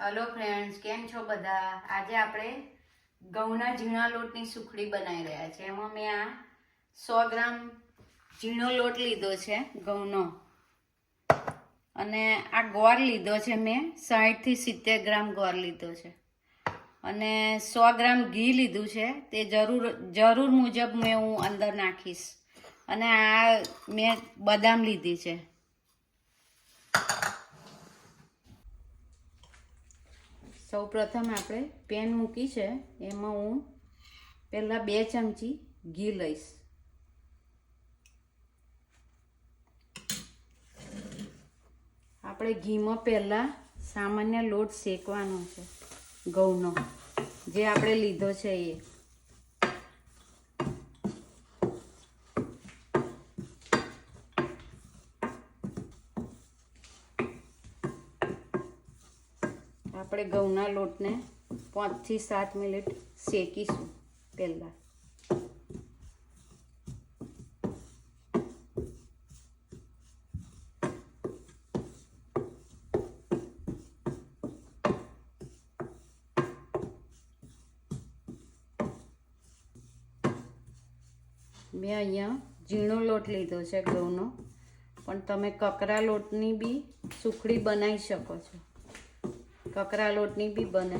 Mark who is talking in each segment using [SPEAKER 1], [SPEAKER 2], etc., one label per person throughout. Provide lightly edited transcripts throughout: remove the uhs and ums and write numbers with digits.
[SPEAKER 1] Hello friends, केम छो बधा। आज आपणे घऊना झीणा लोटनी सुखड़ी बनावी रह्या छे। एमां मैं आ 100 ग्राम झीणो लोट लीधो छे घऊनो, अने आ गोर लीधो छे मैं 60 થી 70 ग्राम गोर लीधो छे, अने 100 ग्राम घी लीधुं छे। ते जरूर मुजब मैं हूँ अंदर नाखीश। अने आ मैं बदाम लीधी छे। सौ प्रथम આપણે પેન મૂકી છે, એમાં હું પહેલા 2 ચમચી ઘી લઈશ। આપણે ઘીમાં પહેલા સામાન્ય લોટ શેકવાનો છે ઘઉંનો, જે આપણે લીધો છે એ। આપણે ઘઉંના લોટને 5 થી 7 મિનિટ શેકીશું પહેલા। મેં અહીંયા ઝીણો લોટ લીધો છે ઘઉંનો, પણ તમે કકરા લોટની બી સુખડી બનાવી શકો છો। કકરા લોટની બી બને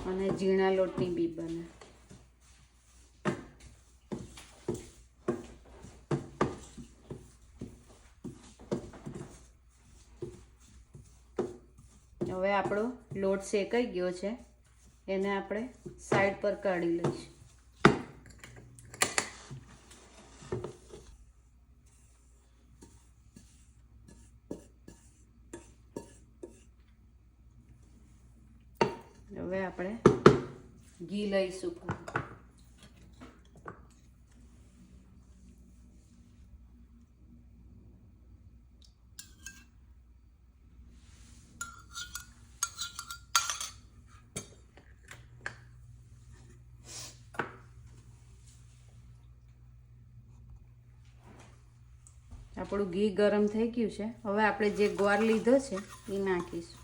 [SPEAKER 1] અને ઝીણા લોટની બી બને। હવે આપણો લોટ શેકાઈ ગયો છે, એને આપણે સાઈડ પર કાઢી લઈશું। હવે આપણે ઘી લઈશું। આપણું ઘી ગરમ થઈ ગયું છે। હવે આપણે જે ગોળ લીધો છે એ નાખીશું।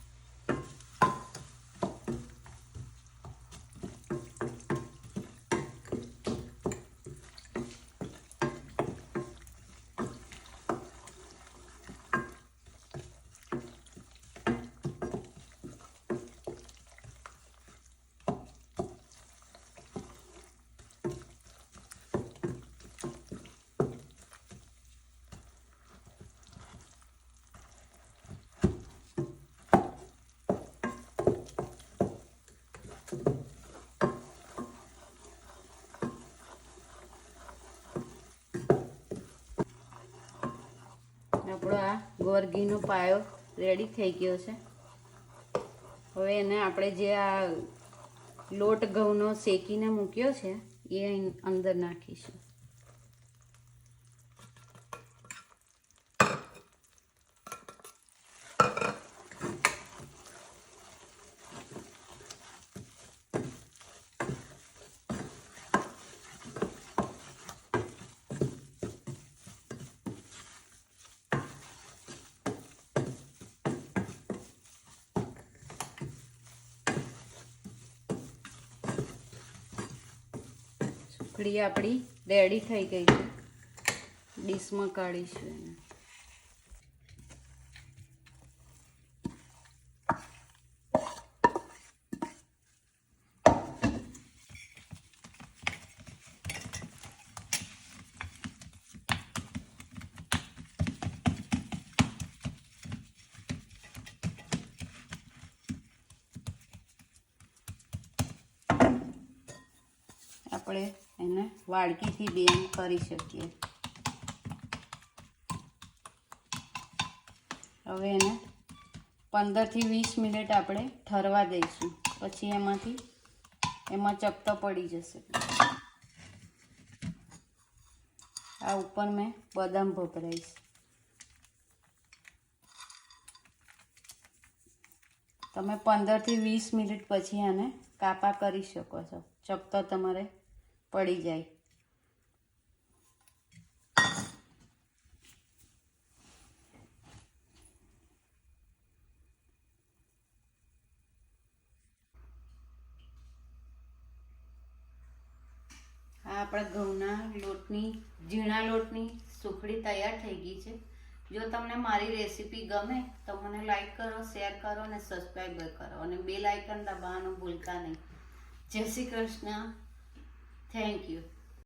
[SPEAKER 1] આપણો આ ગોળ ઘીનો પાયો રેડી થઈ ગયો છે। હવે એને આપણે જે આ લોટ ઘઉંનો શેકીને મૂક્યો છે એ અંદર નાખીશું। સુખડી આપણી રેડી થઈ ગઈ છે। ડીશમાં કાઢીશું એને। આપણે એને વાડકીથી બી એમ કરી શકીએ। હવે એને 15 થી 20 મિનિટ આપણે ઠરવા દઈશું, પછી એમાં ચપટો પડી જશે। આ ઉપર મેં બદામ ભભરાઈશ। તમે 15 થી 20 મિનિટ પછી આને કાપા કરી શકો છો, ચપટો તમારે પડી જાય। આપણા ઘઉંના લોટની ઝીણા લોટની સુખડી તૈયાર થઈ ગઈ છે. જો તમને મારી રેસીપી ગમે તો મને લાઈક કરો, શેર કરો અને સબસ્ક્રાઈબ કરો અને બેલ આઇકન દબાવવાનું ભૂલતા નહીં. જય શ્રી કૃષ્ણ. Thank you.